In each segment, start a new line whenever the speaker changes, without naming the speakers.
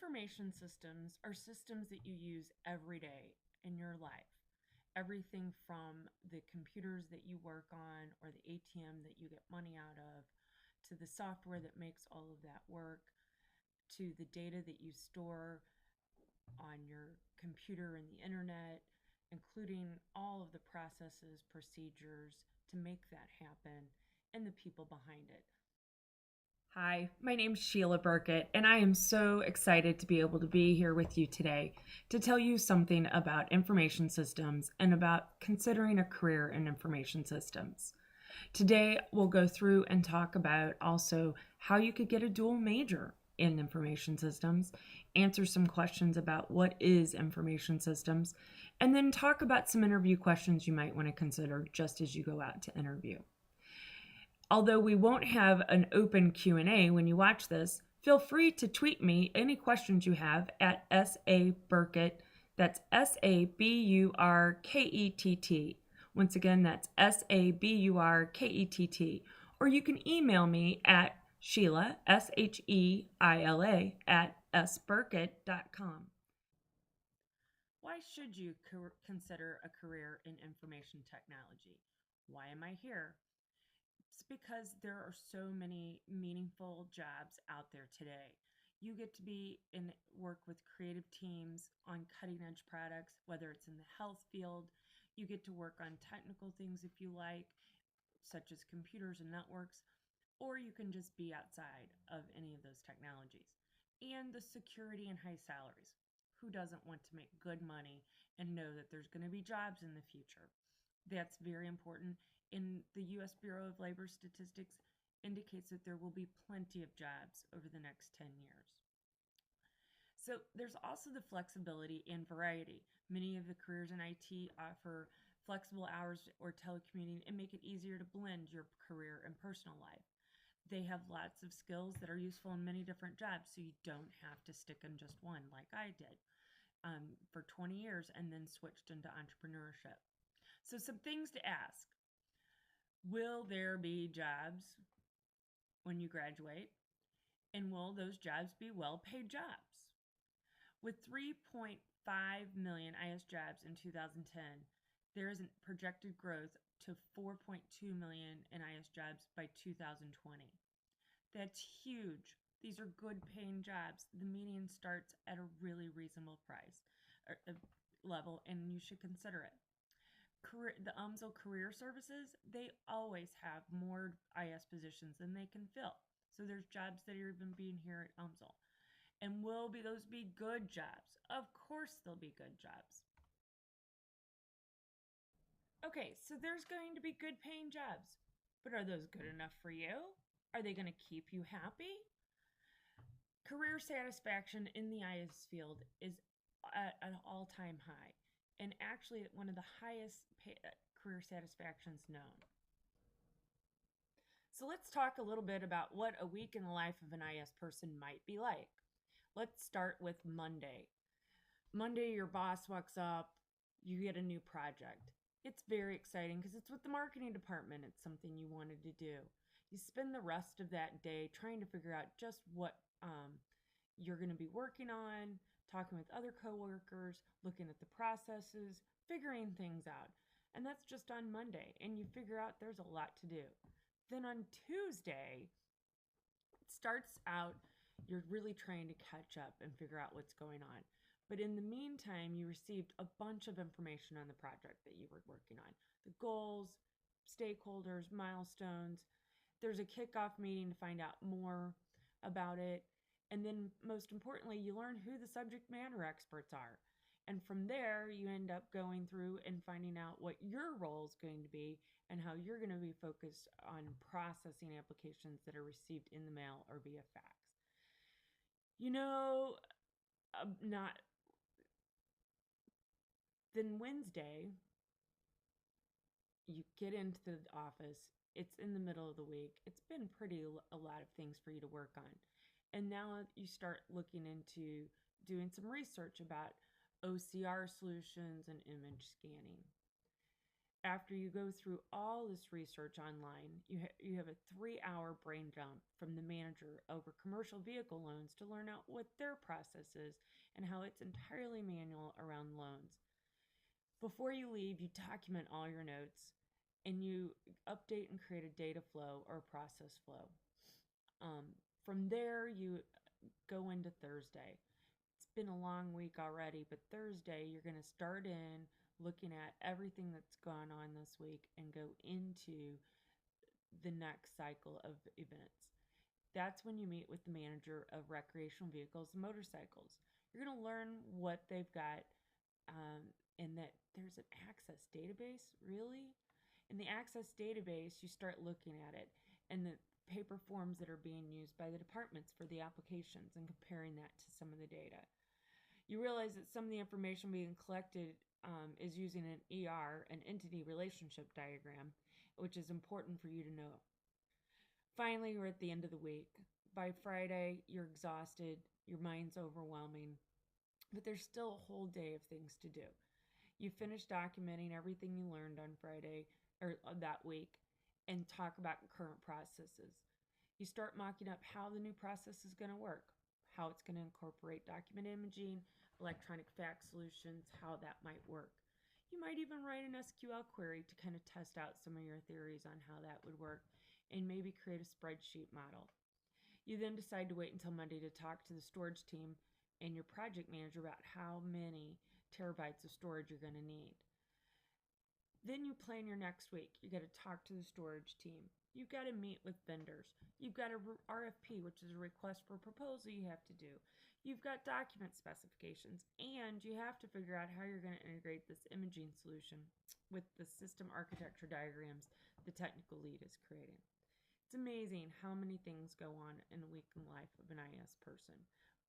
Information systems are systems that you use every day in your life. Everything from the computers that you work on or the ATM that you get money out of, to the software that makes all of that work, to the data that you store on your computer and the internet, including all of the processes, procedures to make that happen, and the people behind it. Hi, my name's Sheila Burkett, and I am so excited to be able to be here with you today to tell you something about information systems and about considering a career in information systems. Today, we'll go through and talk about also how you could get a dual major in information systems, answer some questions about what is information systems, and then talk about some interview questions you might want to consider just as you go out to interview. Although we won't have an open Q&A when you watch this, feel free to tweet me any questions you have at @saburkett. That's SABURKETT. Once again, that's SABURKETT. Or you can email me at Sheila, SHEILA, @sburkett.com. Why should you consider a career in information technology? Why am I here? It's because there are so many meaningful jobs out there today. You get to be in work with creative teams on cutting edge products, whether it's in the health field. You get to work on technical things if you like, such as computers and networks, or you can just be outside of any of those technologies. And the security and high salaries. Who doesn't want to make good money and know that there's going to be jobs in the future? That's very important. In the U.S. Bureau of Labor Statistics indicates that there will be plenty of jobs over the next 10 years. So there's also the flexibility and variety. Many of the careers in IT offer flexible hours or telecommuting and make it easier to blend your career and personal life. They have lots of skills that are useful in many different jobs, so you don't have to stick in just one like I did for 20 years and then switched into entrepreneurship. So some things to ask. Will there be jobs when you graduate? And will those jobs be well-paid jobs? With 3.5 million IS jobs in 2010, there is a projected growth to 4.2 million in IS jobs by 2020. That's huge. These are good paying jobs. The median starts at a really reasonable price or level, and you should consider it. The UMSL Career Services, they always have more IS positions than they can fill. So there's jobs that are even being here at UMSL. And will those be good jobs? Of course they'll be good jobs. Okay, so there's going to be good paying jobs, but are those good enough for you? Are they going to keep you happy? Career satisfaction in the IS field is at an all-time high, and actually one of the highest career satisfactions known. So let's talk a little bit about what a week in the life of an IS person might be like. Let's start with Monday. Monday, your boss walks up, you get a new project. It's very exciting because it's with the marketing department. It's something you wanted to do. You spend the rest of that day trying to figure out just what you're going to be working on, talking with other coworkers, looking at the processes, figuring things out. And that's just on Monday, and you figure out there's a lot to do. Then on Tuesday, it starts out, you're really trying to catch up and figure out what's going on. But in the meantime, you received a bunch of information on the project that you were working on. The goals, stakeholders, milestones. There's a kickoff meeting to find out more about it. And then most importantly, you learn who the subject matter experts are. And from there, you end up going through and finding out what your role is going to be and how you're going to be focused on processing applications that are received in the mail or via fax. Then Wednesday, you get into the office. It's in the middle of the week. It's been a lot of things for you to work on. And now you start looking into doing some research about OCR solutions and image scanning. After you go through all this research online, you have a 3 hour brain dump from the manager over commercial vehicle loans to learn out what their process is and how it's entirely manual around loans. Before you leave, you document all your notes and you update and create a data flow or a process flow. From there, you go into Thursday. It's been a long week already, but Thursday, you're going to start in looking at everything that's gone on this week and go into the next cycle of events. That's when you meet with the manager of recreational vehicles and motorcycles. You're going to learn what they've got, and that there's an access database, really? In the access database, you start looking at it and the paper forms that are being used by the departments for the applications and comparing that to some of the data. You realize that some of the information being collected is using an ER, an entity relationship diagram, which is important for you to know. Finally, we're at the end of the week. By Friday, you're exhausted, your mind's overwhelming, but there's still a whole day of things to do. You finish documenting everything you learned on Friday or that week and talk about current processes. You start mocking up how the new process is going to work, how it's going to incorporate document imaging, electronic fax solutions, how that might work. You might even write an SQL query to kind of test out some of your theories on how that would work and maybe create a spreadsheet model. You then decide to wait until Monday to talk to the storage team and your project manager about how many terabytes of storage you're going to need. Then you plan your next week. You got to talk to the storage team. You've got to meet with vendors. You've got a RFP, which is a request for proposal you have to do. You've got document specifications, and you have to figure out how you're going to integrate this imaging solution with the system architecture diagrams the technical lead is creating. It's amazing how many things go on in a week in the life of an IS person,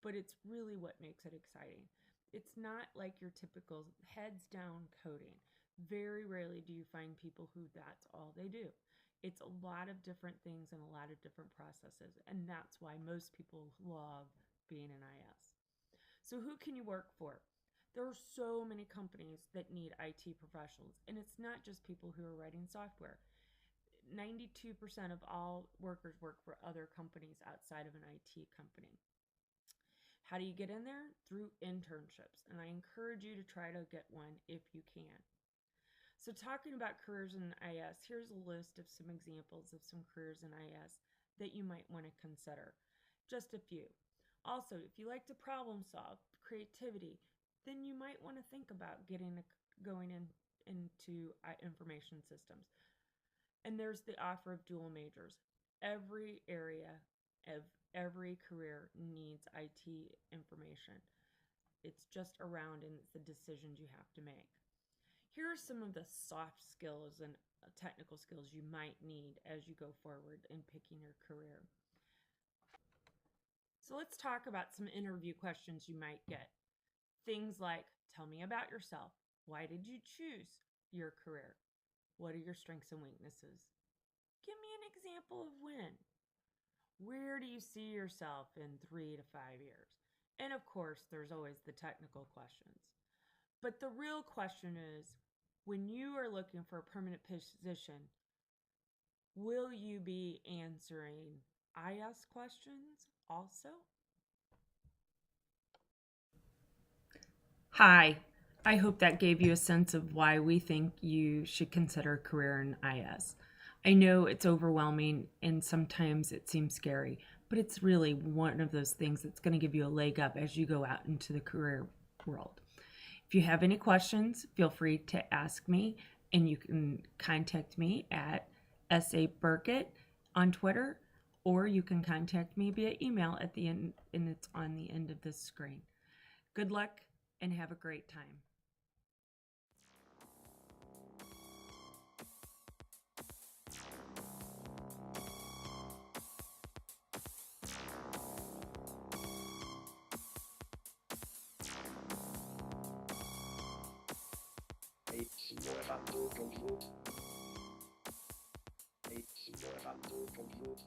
but it's really what makes it exciting. It's not like your typical heads down coding. Very rarely do you find people who that's all they do. It's a lot of different things and a lot of different processes, and that's why most people love being an IS. So who can you work for? There are so many companies that need IT professionals, and it's not just people who are writing software. 92% of all workers work for other companies outside of an IT company. How do you get in there? Through internships, and I encourage you to try to get one if you can. So talking about careers in IS, here's a list of some examples of some careers in IS that you might want to consider. Just a few. Also, if you like to problem solve, creativity, then you might want to think about going into information systems. And there's the offer of dual majors. Every area of every career needs IT information. It's just around, and it's the decisions you have to make. Here are some of the soft skills and technical skills you might need as you go forward in picking your career. So let's talk about some interview questions you might get. Things like, tell me about yourself. Why did you choose your career? What are your strengths and weaknesses? Give me an example of when. Where do you see yourself in 3 to 5 years? And of course, there's always the technical questions. But the real question is, when you are looking for a permanent position, will you be answering IS questions also? Hi, I hope that gave you a sense of why we think you should consider a career in IS. I know it's overwhelming and sometimes it seems scary, but it's really one of those things that's going to give you a leg up as you go out into the career world. If you have any questions, feel free to ask me, and you can contact me at SA Burkett on Twitter, or you can contact me via email at the end, and it's on the end of this screen. Good luck and have a great time.
It's your hand to compute.